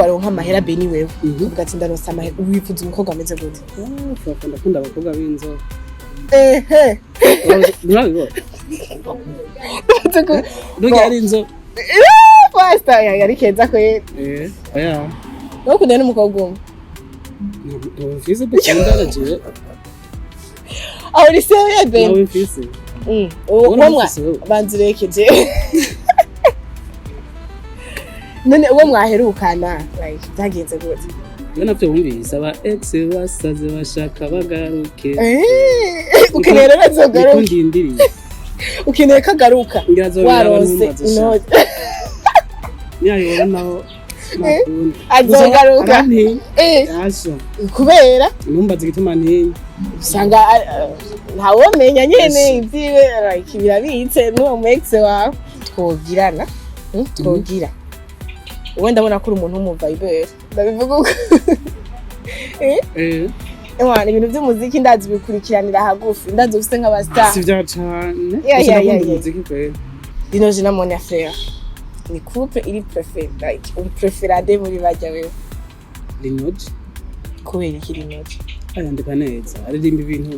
Waronka amahera Beni wewe uvuga ati ndaronsa amahera wifuza umukobwa ameze gute? Ndakunda abakobwa b'inzobe. Ntabwo Nduga ari inzobe. Pasta yari keza ko Oya. Nuko ndene umukobwa umwe. Mfise dukundana je. Aho uri sewe Beni? Nawe mfise. Uwo banzirekeje. None uwo mwaherukana like byagenze gute? Bana byo wumvise aba ex basaze bashaka bagaruke. Ukeneye nazogaruka. Ndindiriye. Ukeneye kagaruka. Waronse inoze. Nyayora naho. Azogaruka. Yasho. Kubera numbaza igituma ntinya. Usanga ntawomenya nyene ivyiwe like birabitse n'uwo ex wawe twogirana. Twogira. Uwe ndabona ko uri umuntu w'umuviber ndabivuga uko Ewana ibintu by'umuziki ndazi bikurikiranira hagufi ndazi ufite nk'abastar si bya cyane umuziki kwe Dino jina mon frère ni couple iri préféré like uri préférade muri bajya wewe Linoji kubera iki Linoji ayandika neza aririmba ibintu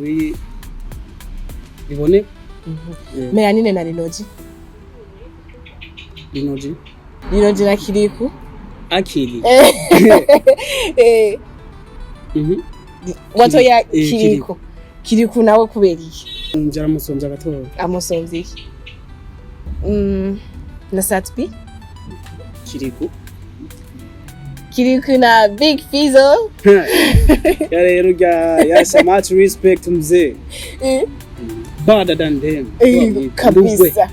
bibone Melanine na Linoji Linoji na Kiriku Akili Wato ya Kiriku Kiriku nawe kubera iki njara musomza gato amusomza iki na Satbi Kiriku na Big Fizzo ya rero ya so much respect mzee better than them kabisa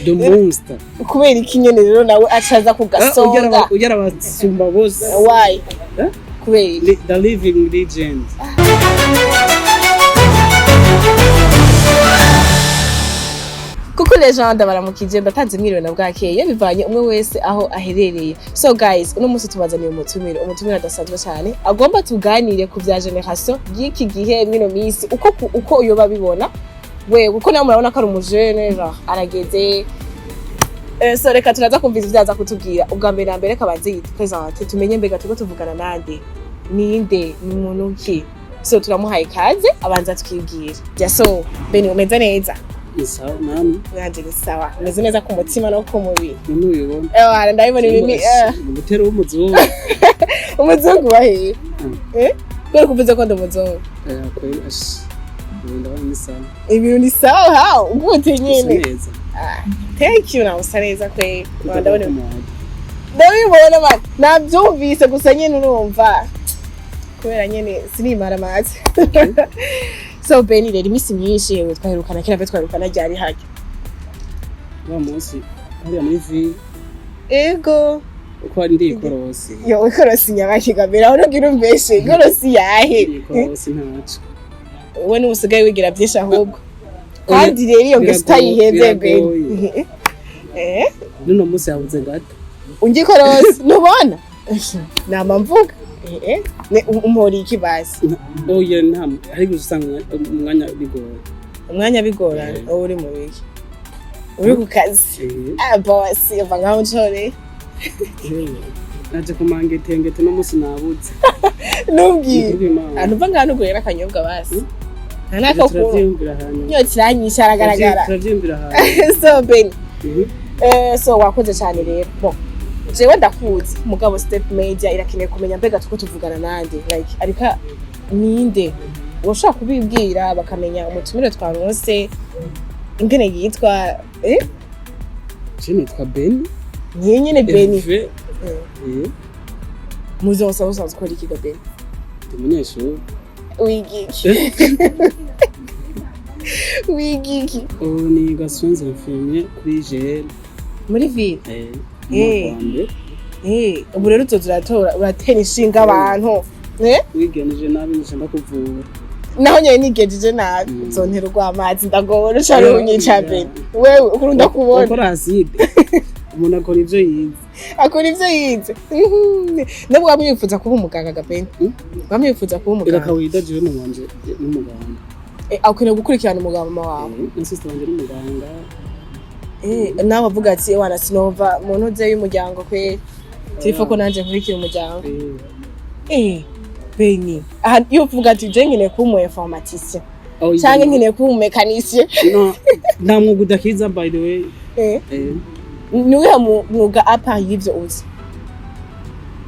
the monster kubera ikinyene rero nawe acaza kugasonga ugera basumba bose why kubera the living legend kuko legend baramukije ndatanze mwiriwe na bwakeye bivanye umwe wese aho aherereye. So guys uno munsi tubazaniye umutumire adasanzwe cyane agomba tuganire ku bya generation y'iki gihe mwino misi uko uyo babibona we uko nawe murabona ko ari umujene arageze so reka turaza kumviza ibyaza kutubwira ubwa mbere na mbere kabanze yitpresente tumenye mbega tuko tuvugana nande ninde ni umuntu ki so turamuhaye kaze abanza twibwira so Beni umeze neza sawa nani yaje sawa umeze neza ku mutima no ku mubiri n'uyibona ndabibona ibintu umutero w'umuzungu umuzungu wahe kwera kuvuze ko ndumuzungu kwera ndabona ni sawa ibintu ni sawa how ugute nyine neza thank you now saneza kwe ndabona nabyumvise gusa nyine urumva kubera nyine sinimara amazi so Beni rero imisi myinshi yewe twaherukana kera twaherukana ryari hake wa munsi hariya muri vi ego uko ndi ikorosi yo ikorosi nyabakigamira aho ngira umbeshe ikorosi yahe ikorosi ntacu we n'usigaye wigira byinshi ahubwo kandi rero iyo gesta yiheze Beni nuno munsi yabuze gato ungi ikorosi nubona nama mvuga ne umuri ikibasi oye ntam ari gusanga umwanya bigora uri mu biki uri ku kazi boss yava ngaho nshore naje kumanga itengete no musi nabuze nubwi anuva ngano gurera akanyobwa basi nako turavyumvira hano yo kiranyisha aragaragara turavyumvira hano so Beni so wakoze cyane rero bon jewe ndakuzi mugabo step media irakeneye kumenya mbega tuko tuvugana nande like arika ninde woshaka kubibwira bakamenya umutumire twaronse ingene yitwa nitwa Beni nyine Beni muzo usanzwe ukora iki Beni umunyeshuri wigiki ni gasonze mfimye kuri GL muri ville ubu rero tuzuratora uratera inshinga abantu wigenije nabi nshaka kuvura naho nyene nigejeje nabi zontera urw'amazi ndagora cyane unyica Beni wewe ukunda kubona ukora acide umuntu akora ivyo yize nabwo bamwifuza kuba umuganga Beni bamwifuza kuba umuganga reka widaje no wanje n'umuganga akwiriye gukurikirana umuganga wawe insiste wanje n'umuganga nawe avuga ati wana sinova mu ntuze y'umuryango kwe tifo ko nanje nkurikira umuryango Beni aha iyo uvuga ati je nkine kuba umu informaticien cyangwa nkine kuba umu mécanicien no nta mwuga udakiza by the way niwe mwuga apa y'ivyo uzi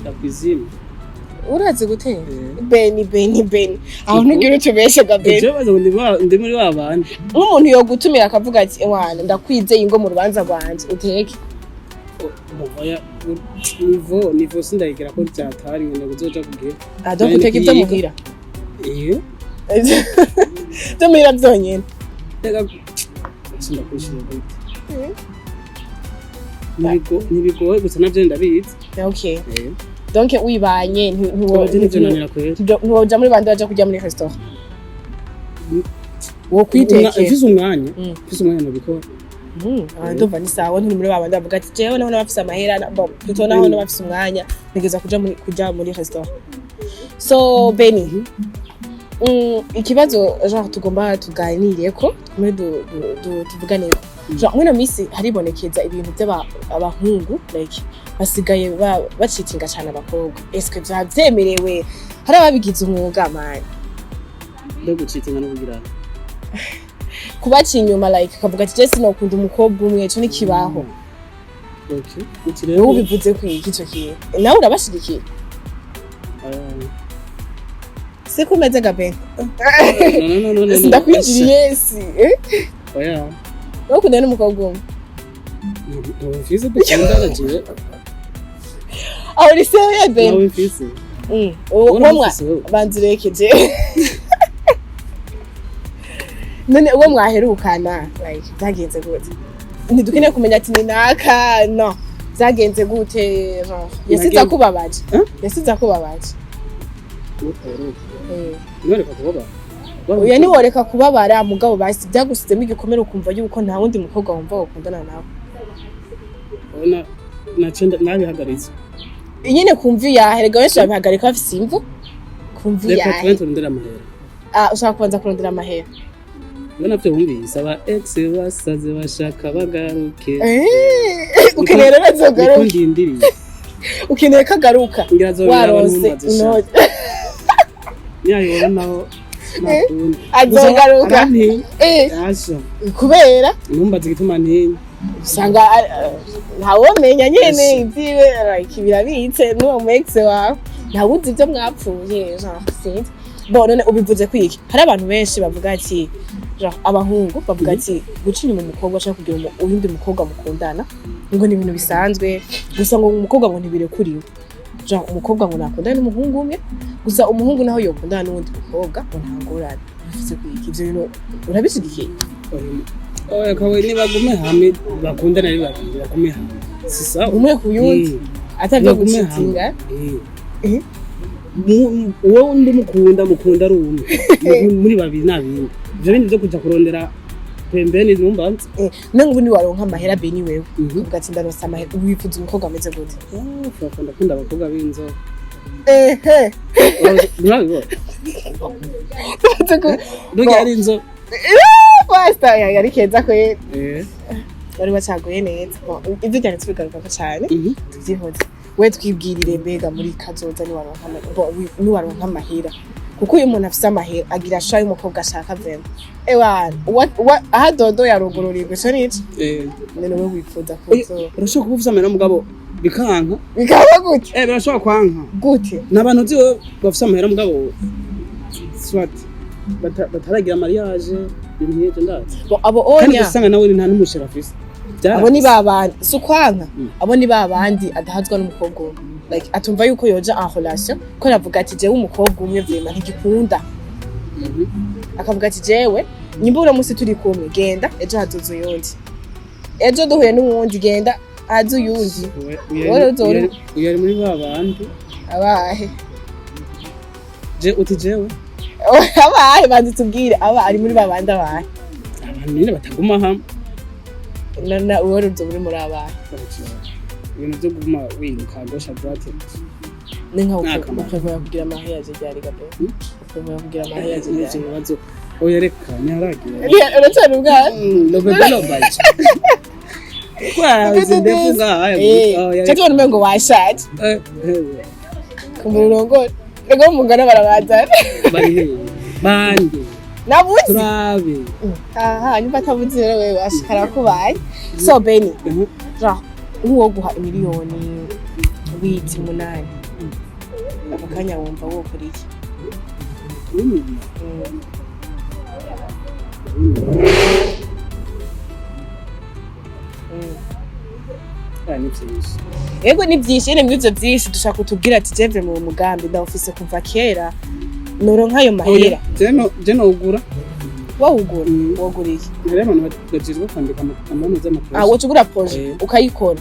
la cuisine urazi gutera Beni aho ntugira utubeshe ga Beni je bazo ndi muri babandi nk'umuntu yo gutumira akavuga ati ewana ndakwizeye ingo mu rubanza rwanje uteke oya nivo sindayigira ko cyatari ngene kuzoja kugira donc uteke ibyo muhira byo muhira byonyene tega sindakushira nibigoye gusa navyo ndabizi okay donc wibanye ntiwoja muri bandi baje kujya muri restaurant wo kwitekera mfise umwanya nabikora ndumva ni sawa nturi muri babandi bavuga ati jewe naho nabafise amahera tutona naho nabafise umwanya nigeza kuja muri restaurant so Beni ikibazo genre tugomba tuganire ko tuvugane genre muri misi haribonekeza ibintu by'abahungu like basigaye bacitinga cyane abakobwa est-ce que byemerewe hari ababigize umwuga mani ndo gucitinga no kugira kubaca inyuma like kavuga ati Jesse nokunda umukobwa umwe cyo nikibaho okay utirero ubivuze ku igico kiye nawe urabashigikiye se kumeze gabe no ndakwinjiriye si oya ukunda n'umukobwa umwe mfise dukundana je aho ri sewe Ben nawe mfise uwo banzirekeje none uwo mwaherukana like byagenze gute ntidukene kumenya ati ni naka no byagenze gute yasiza kubabaje none kakubaba uya ni woreka kubabara mugabo basi byagusizemo igikomere ukumva yuko nta wundi mukobwa wumva ukundana nawe ona nacenda nabihagaritse nyine kumvi yaherega wenshi babihagarika bafise imvu kumvi yahe ushaka kubanza kurondera amahera Bana byo wumvise aba ex basaze bashaka bagaruke ukeneye nazogaruka ukundindiriye ukeneye kagaruka waronse no yayo naho azogaruka asha kubera numbaze gituma ntinyi usanga ntawomenya nyene ivyiwe like birabitse n'uwo mu ex wawe ntawuzi ibyo mwapfuye sinzi none ubivuze kwiki hari abantu benshi bavuga ati abahungu bavuga ati guca inyuma umukobwa ashaka kugira uwundi mukobwa mukundana ngo ni ibintu bisanzwe gusa ngo umukobwa ngo ntibirekuriwe umukobwa ngo nakundana n'umuhungu umwe gusa umuhungu naho yokundana n'uwundi mukobwa ngo ntangorane bivuze kwiki ivyo bintu urabishigikiye oya kawe ni bagume hamwe bakundana ari babiri bagume hamwe si sawa umwe ku yundi atavyo gucitinga uwo ndi mukunda ari umwe muri babiri nabindi ivyo bindi byo kuja kurondera pembeni numbanze nangu ni waronka amahera Beni wewe uvuga ati ndaronsa amahera wifuza umukobwa ameze gute ndakunda abakobwa b'inzo ntabwo ndugi ari inzo basta yari keza ko bari bacaguye neza ibyo cyane tubigaruka cyane tuvyihoze we twibwirire mbega muri kazoza ni waronka amahera kuko uyu muntu afise amahera agira shayo umukobwa ashaka vema aha dodo yarugururiwe so nici none we wifuza kuzo urashobora kuba ufise amahera mugabo bikaba gute birashobora kwanka gute n'abantu ziwe bafise amahera mugabo swat bataragira mariage ibintu nk'ivyo ndazi abo onya kandi usanga nawe nta n'umushera afise abo ni babandi so kwanka abo ni babandi adahazwa n'umukobwa like atumva yuko yoja en relation ko navuga ati jewe umukobwa umwe vyema ntigikunda akavuga ati jewe nyimbura musi turi kumwe genda ejo hazuza uyundi ejo duhuye n'uwundi genda hazu uyundi uyari muri babandi abahe uti jewe abahe banzi tubwire aba ari muri babandi abahe abantu nyine bataguma hamwe na uwo ruzo muri muri abahe ibintu byo guma wiruka gosha droite ni nka ukavura kugira amaheyaje ryari gabe ukavura kugira amaheyaje ryari oya reka nyaragiye uracana ubwana no baje kwa zindefunga haya cyo tubona umengo washaje kumurongo ego mungana barabazana bande nabuzi turabe nyumva atabuzi rero wewe ashikara kubaye so Beni uwo guha miliyoni witi 8 akanya wumva wo kuri iki Ego ni byinshi ne mwizo byinshi dushaka kutubwira ati jeve mu mugambi ndawufise kuva kera noro nkayo mahera jeno ugura wawugura woguriye rero abantu bagizwe kwandika amanota y'amaproje wocu gura proje ukayikora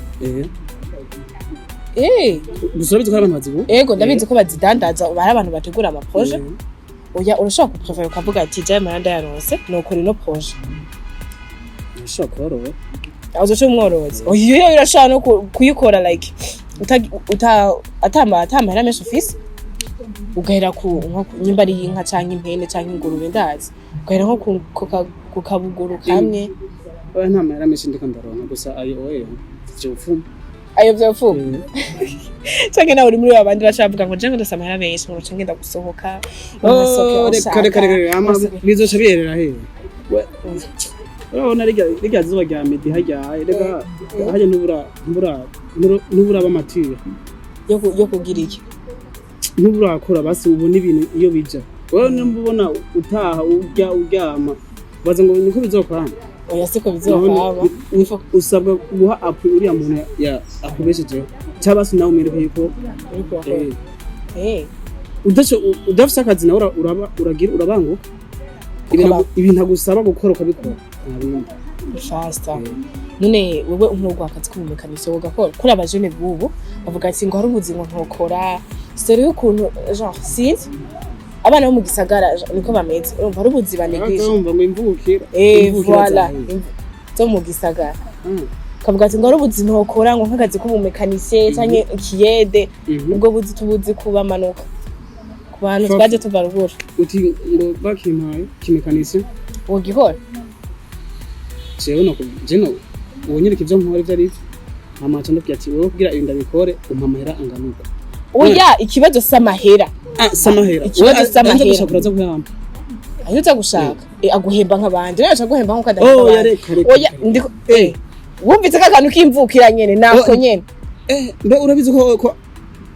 gusobe tukora abantu bazibu ego ndabizi ko bazidandaza bari abantu bategura amaproje oya urashaka kuprofera ukavuga ati jeve maranda yaronse nokora ino proje urashaka korora azoce umworozi oyo urashaka no kuyikora like atamahera menshi ufise ugahera ku nyimba ari inka canke impene canke ingurube ndazi ugahera nko ku kabuguru kamwe oya nta mahera menshi ndiko ndaronka gusa ayo vyopfuma canke nawe uri muri abandi bacavuga ngo jengo ndasa amahera menshi ngo canke ndagusohoka kare bizoca biyerera hehe urabona rigya zuba rya midi hajyaye rega hajya ntubura b'amatiyo yo kugira iki ntuburakora basi ubona ibintu iyo bija wowe nimbona utaha uryama baza ngo niko bizokora oya siko bizokaba usabwa guha apu uriya muntu akubesheje cyabasi nawe umereko yuko udafise akazi nawe urabanguka ibintu agusaba gukora ukabikora fasta none wewe umwuga akazi k'umumekaniso ugakora kuri abajene bubu bavuga ati ngo hari ubuzima ntokora seri y'ukuntu genre sinzi abana bo mu gisagara niko bameze urumva hari ubuzima negisha urumva ngo imvukira voilà zo mu gisagara kavuga ati ngo hari ubuzima ntokora ngo nk'akazi k'umumekaniso canke ikiyede ubwo buzi tubuzi kubamanuka ku bantu twaje tuva ruguru uti ngo bakimpaye kimekaniso wogihora jeno unyereka ivyo nkora ivyo ari amaco ndabwira ati wowe kugira ibinda bikore umpa amahera anganuka oya ikibazo samahera samahera ikibazo samahera gushaka uraza guhamba ayo gushaka aguhemba nk'abandi rero aguhemba nko kadahemba oya ndiko wumvise kakantu kimvukira nyene nako nyene mbe urabizi ko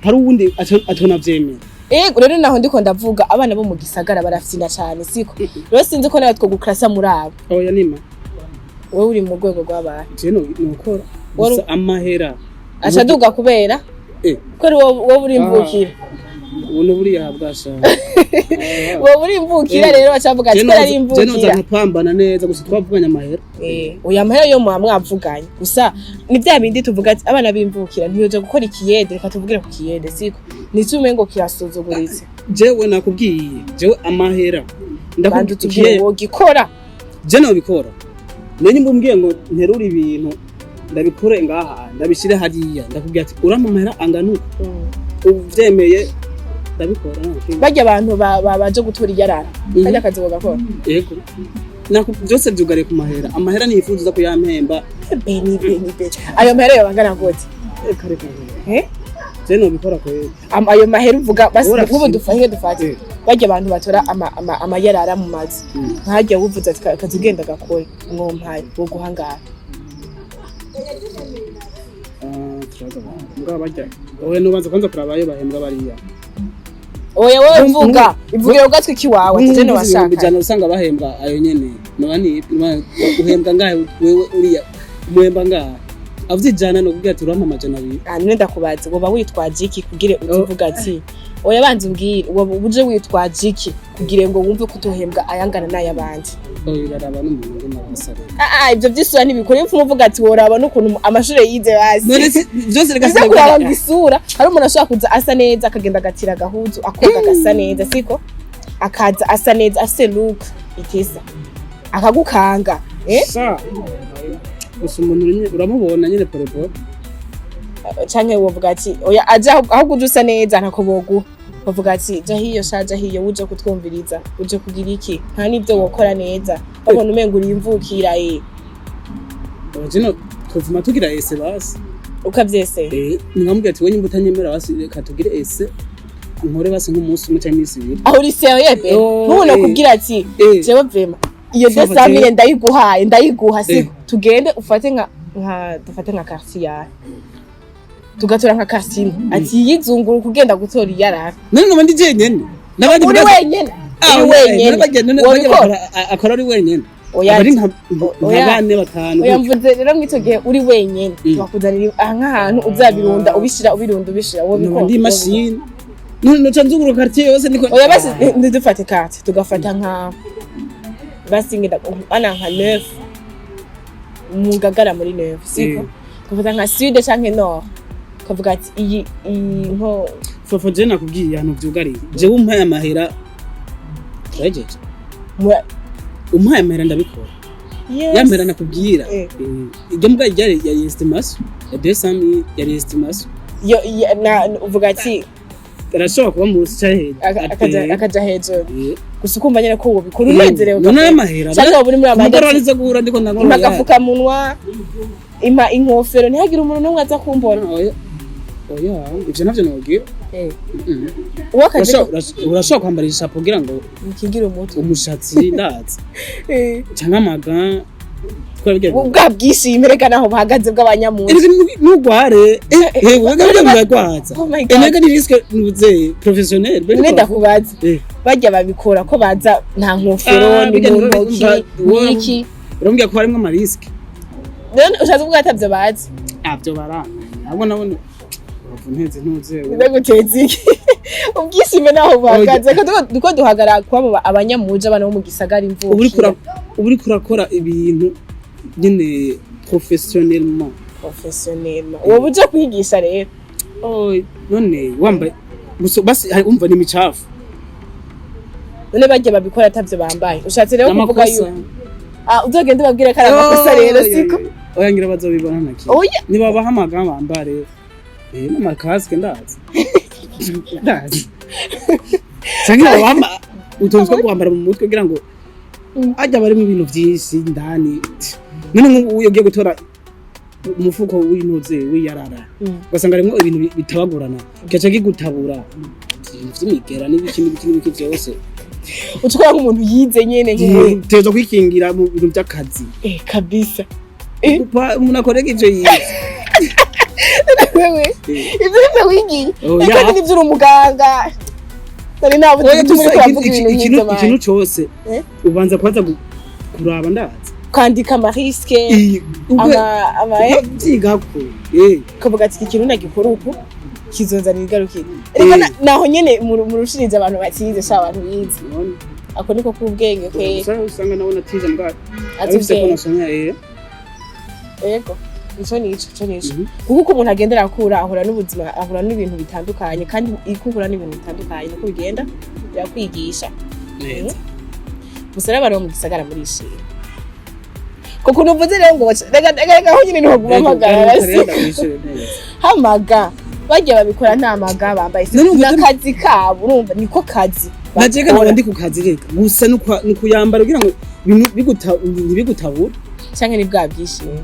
hari uwundi atona vyemera rero naho ndiko ndavuga abana bo mu gisagara barafyina cyane siko rero sinzi ko nawe twogukrasa muri abo oya nima wowe uri mu rwego rw'abantu jeno nukora gusa amahera acaduga kubera ko wowe uri imvukira uno buri yabwasha wowe uri imvukira rero bacavuga ati ari imvukira jeno nzapambana neza gusa twavuganya amahera oya amahera yo mwavuganye gusa ni bya bindi tuvuga ati abana b'imvukira ntiyoje gukora ikiyede reka tuvugira ku kiyede siko nitume ngo kirasuzuguritse jewe nakubwiye jewe amahera ndakubwiye ngo gikora jeno bikora nene mbumbwiye ngo nterura ibintu ndabikure ngaha ndabishire hariya ndakubwiye ati urama amahera anganuka uvyemeye ndabikora bajya abantu baje gutura iyarara kandi akazi bagakora yego byose byugare ku mahera amahera nifuza ko yampemba beni ayo mahera yabangana gute kare jeno bikora ko ayo mahera uvuga basi ubu dufate bajya abantu batora amayarara mu mazi nkajya wuvuza ati akazi ugenda gakora mwompaye wo guhangara mbwa bajya wowe nubanza kwanza kurabayo bahembwa bariya oya wowe mvuga ivugiro gatwe kiwawe ati jeno washaka bijana usanga bahembwa ayo nyene nabani uhembwa ngahe wewe uriya muhemba ngahe avyijana no kugira ati urama amajana abiri none ndakubaza woba witwaje iki kugire utuvuga ati oya banze umbwire uje witwaje iki kugire ngo wumve ko utohembwa ayangana n'ayabandi iraraba n'umuntu n'abasaba ibyo byisura ntibikore upfu muvuga ati woraba n'ukuntu amashure yize basi none byose reka kuraba ngisura hari umuntu ashaka kuza asa neza akagenda agatira agahuzu akoga gasa neza siko akaza asa neza ase look itesa akagukanga gusa umuntu uramubona nyine poreporo canke wovuga ati oya aje aho kujusa neza ntakobogu bavuga ati jahiyo shajahiyo uje kutwumviriza uje kugira iki nta nibyo wokora neza babona umenga uri imvukira jeno twovuma tugira ese basi ukavyese nkamubwira ati wewe utanyemera basi reka tugire ese nkore basi nk'umunsi umwe cyangwa iminsi ibiri aho uri sérieux be ntuno kubwira ati jewe vraiment iyo 200 ndayiguha si tugende ufate nka dufate nka quartier tugatora nka quartier ati yizunguru kugenda gutora iyarara none ngo ndi jenyene nabandi uri wenyene akora ari wenyene abari nka bane batanu mvuze rero mwito gihe uri wenyene bakuzanira nk'ahantu uzabirunda ubishira wo biko ndi machine none nzunguru quartier yose niko oya basi ndufate carte tugafata nka basi ngida ana nka 9 mugagara muri 9 siko tugafata nka sud canke nord kavuga ati iyi nko fofo je nakubwiye ahantu vyugariye je umpaye amahera yajeje umpaye amahera ndabikora yamera nakubwira ibyo mbwa ryari ya estimation ya 200 ya estimation yo uvuga ati arashobora kuba mu rusi akaja hejuru gusa ukumva nyene ko ubikora unezerewe none amahera cyangwa buri muri amahera ndoraniza guhura ndiko ndangora agafuka munwa inkofero ntihagire umuntu n'umwe aza kumbona oya ivyo navyo nobwira wakaje urashobora kwambara ishapo kugira ngo ukingira umutwe umushatsi ndazi cyangwa amaga ubwa bwishimire kana aho bahagaze bw'abanyamuntu nugware wega biragwaza enega ni risque nuze professionnel nenda kubaza bajya babikora ko baza nta nkofero ni niki urambye ko harimo ama risque none ushaze ubwo atavyo bazi avyo bara ahubwo nabone ntuze ndaguteza iki ubwishime naho bahagaze duko duhagara kwa abanyamuje bana bo mu gisagara imvuki uburi kurakora ibintu nyine professionnellement wowe uje kwigisha rero none wambaye basi umva ni micafu none bajye babikora atavyo bambaye ushatse rero kuvuga yuko uzogenda ubabwire ko ari amakosa rero siko oya ngira bazobibona naki niba bahamaga bambare n'amakaske ndazi cyangwa wamba utonzwe kwambara mu mutwe kugira ngo ajya bari mu bintu byinshi ndani none ugiye gutora umufuko w'intuze w'iyarara ugasanga harimo ibintu bitabagurana gace kigutabura vy'imigera n'ibiki byose utwara nk'umuntu yize nyene nk'umuntu tezo kwikingira mu bintu by'akazi kabisa umuntu akorega ivyo yize wewe ivyo wigiye reka ni vy'uri umuganga nari nabo tumuri kuvuga ikintu cyose ubanza kwanza kuraba ndazi kwandika amariske ama byigako kavuga ati ikintu nagikora uko kizonzana igarukira reka naho nyene mu rushiriza abantu bakize sha abantu bize ako niko kubwenge kwe usanga nabona tize mbwa afise ko nasomya yego ico kuko umuntu agendera akura ahura n'ubuzima ahura n'ibintu bitandukanye kandi ikukura n'ibintu bitandukanye niko bigenda yakwigisha neza musara baro mu gisagara muri ishira kuko nuvuze rero ngo rega aho nyine niho gumamagara basi hamaga bajya babikora nta maga bambaye n'akazi kabo urumva niko kazi najega nawe ndi ku kazi reka gusa nukuyambara kugira ngo ntibigutabura cyangwa ni bwa byishimo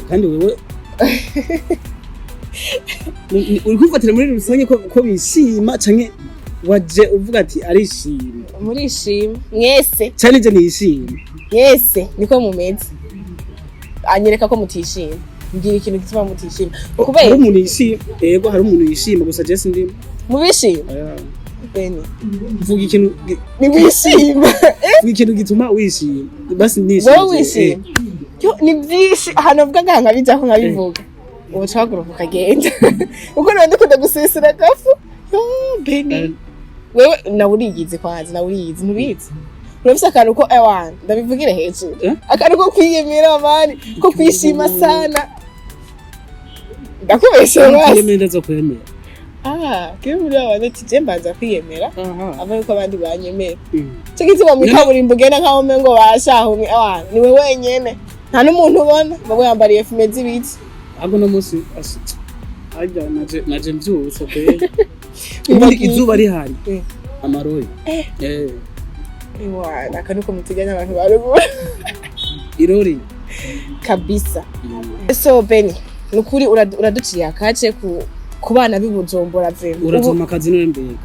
kandi wewe uri kufatira muri rusange ko bishima canke waje uvuga ati arishima muri ishima mwese cyane je nishima mwese niko mumeze anyereka ko mutishima ngira ikintu gituma mutishima kubera umuntu yishima yego hari umuntu yishima gusa je sindimo mubishima bene vuga ikintu ni wishima ikintu gituma wishima basi nishima wowe wishima ni byinshi ahantu uvuga nganga bijyaho nkabivuga ubu cyaguruka ukagenda uko none ndikunda gusesera gafu bene wewe nawe uriyize kwanza nawe uriyize ntubizi urabisa akantu ko ewana ndabivugire hejuru akantu ko kwiyemera mani ko kwishima sana ndakubesha basi kwiyemera zo kwemera kiyo muri abantu tije mbanza kwiyemera ava yuko abandi banyemera cyo gituma mu kaburimbo genda nkaho mengo bashaho ni we wenyene nta n'umuntu ubona babo yambariye fume z'ibiti ago no musi ajya naje mbyutse pe ubundi izuba rihari amaroyi iwana akanuko mutiganya abantu barugura irori kabisa. So Benny, nukuri uraduciye akace ku bana b'ibujumbura vema. Urazoma akazi none mbega.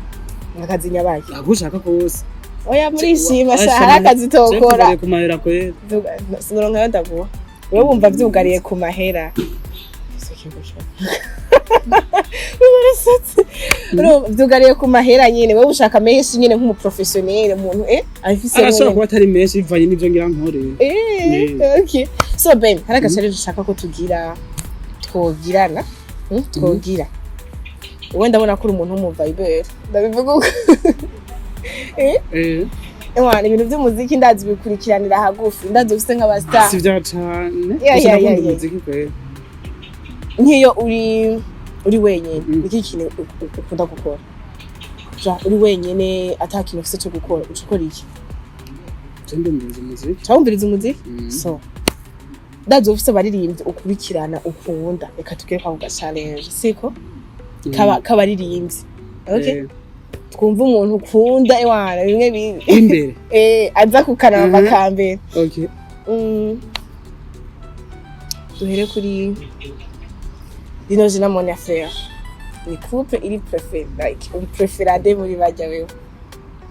Akazi nyabaye. Agushaka kose. Oya murishima sha harakazi tokora. Ku mahera kwera. Sinoronka ndavuga. Wewe wumva vyugariye ku mahera. Vyugariye ku mahera nyene wewe ushaka menshi nyene nk'umuprofessionnel umuntu afise arashaka kuba atari menshi bivanye n'ivyo ngira nkore. Okay. So Ben, haragashare dushaka ko tugira twogirana. Twogira. Wowe ndabona ko uri umuntu w'umuviber. Ndabivuga uko. Ewa ibintu by'umuziki ndazi bikurikiranira hagufi ndazi ufite nk'abastar. Sivya cyane. Yeah. Umuziki kwe. Nkiyo uri wenyene iki kintu ukunda gukora. Ja uri wenyene atakintu ufite cyo gukora ukora iki? Ndumviriza umuziki. Cyawumviriza umuziki? So ndazi ufite baririmbye ukurikirana ukunda reka tugere kwa challenge siko? Kabaririmbye. Okay? Twumva umuntu ukunda ewana bimwe imbere aza kukaraba bakambere. Okay. Duhere kuri Dino jina mon affaire. Ni couple iri préféré like uri préférade muri bajya wewe.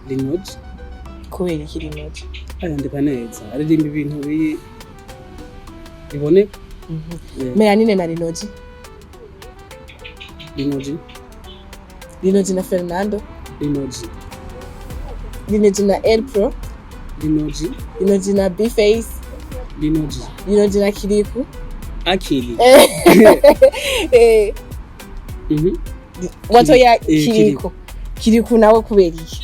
Linoji. Kubera iki Linoji? Ayandika neza. Aririmba ibintu bibone. Melanine na Linoji. Linoji na Fernando. Linoji na El Pro. Linoji na B-Face. Linoji na Kiriku. Akili. Wato ya Kiriku. Kiriku nawe kubera iki?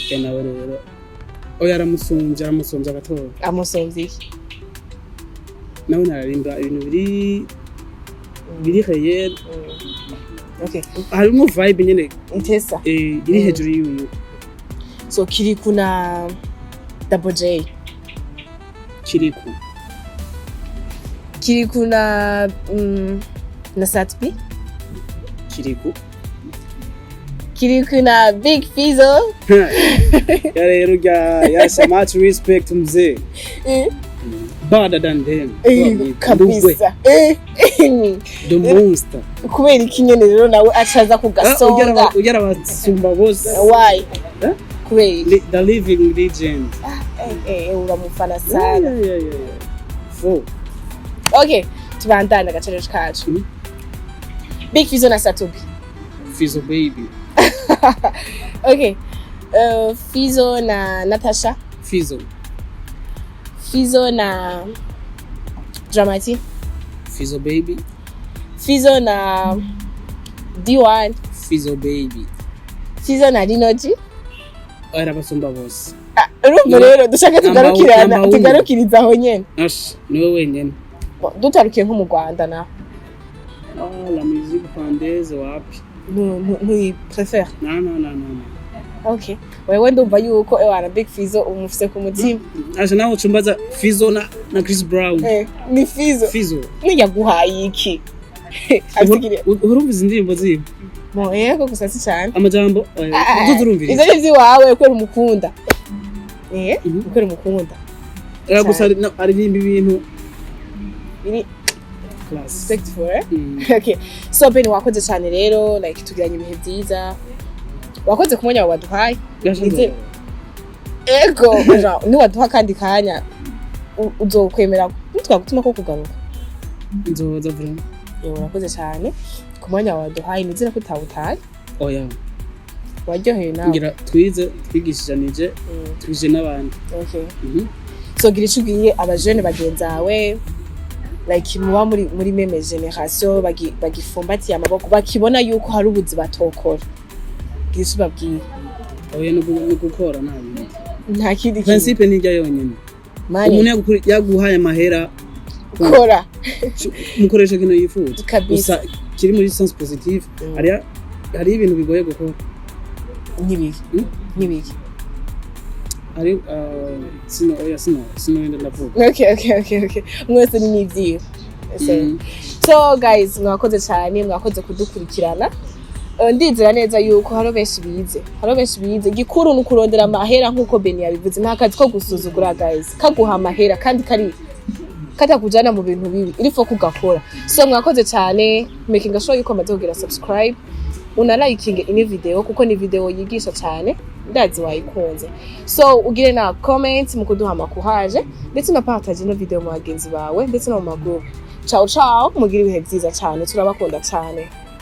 Kenawe rero. Oya aramusonja gato. Amusonje iki? Nawe nararimba ibintu biri réel. Okay. Harimo vibe nyene intesa. Iri hejuru y'uyu. So Kiriku na Double J. Kiriku na Satbi. Kiriku na Big Fizzo. Ya rero ya so much respect mzee. Better than them. Kabisa. The monster. Kubera ikinyene rero nawe acaza kugasonga. Ugera basumba bose. Why? Kubera the living legend. Uramufana sana. Yeah. So. Okay, tubandana agaciro kacu. Big Fizzo na Satubi. Fizzo baby. Okay. Fizzo na Natasha. Fizzo na Dramati. Fizzo baby. Fizzo na D1. Fizzo baby. Fizzo na Linoji. Era basumba bose. Urumva rero dushaka tugarukiriza aho nyene. Niwe wenyene. Dutarukiye nko mu Rwanda na. La musique française wapi? Nous préfère. Non. Okay. Wewe ndumva yuko ewana Big Fizzo umufise ku mutima. Aje naho cumbaza Fizzo na Chris Brown. Ni Fizzo. Niyaguhaye iki? Urumviza indirimbo ziwe. Mo yego gusa si cyane. Amajambo uzurumviriza. Izo nivyo wawe kwera umukunda. Kwera umukunda. Era gusa aririmba ibintu biri respectful. Okay. So Ben wakoze cyane rero like tugiranye ibihe byiza. Wakoze kumenya waduhaye. Ego, ni waduha kandi kanya uzokwemera twagutuma ko kugaruka. Nzoza vuba. Wakoze cyane kumenya waduhaye nizira ko utawutaye. Oya. Waryoheye nawe. Ngira twigishijanije twije n'abandi. Okay. So gira icugiye abajene bagenzawe like muba muri meme generation bagifumbatiye amaboko bakibona yuko hari ubuzi batokora. Gira babwiye. Oya no gukora nabi. Nta kindi principe nijya yonyene. Umuntu yaguhaye amahera kora. Mukoresha kino yifuza. Gusa kiri muri sens positive. Hari ibintu bigoye gukora. Nibiki. Ari sino wenda ndavuga. Okay. Mwese ni nivyiwe. So guys mwakoze cyane mwakoze kudukurikirana. ndizera neza yuko haro benshi bize gikuru nukurondera amahera nkuko Beni yabivuze nta kazi ko gusuzugura guys kaguha amahera kandi katakujana mu bintu bibi irifo kugakora so mwakoze cyane making sure yuko maze kugira subscribe una liking ini video kuko ni video yigisha cyane ndazi wayikunze so ugire na comment mu kuduha makuhaje ndetse na partage no video mu bagenzi bawe ndetse no mu magroup ciao ciao mugire ibihe byiza cyane turabakunda cyane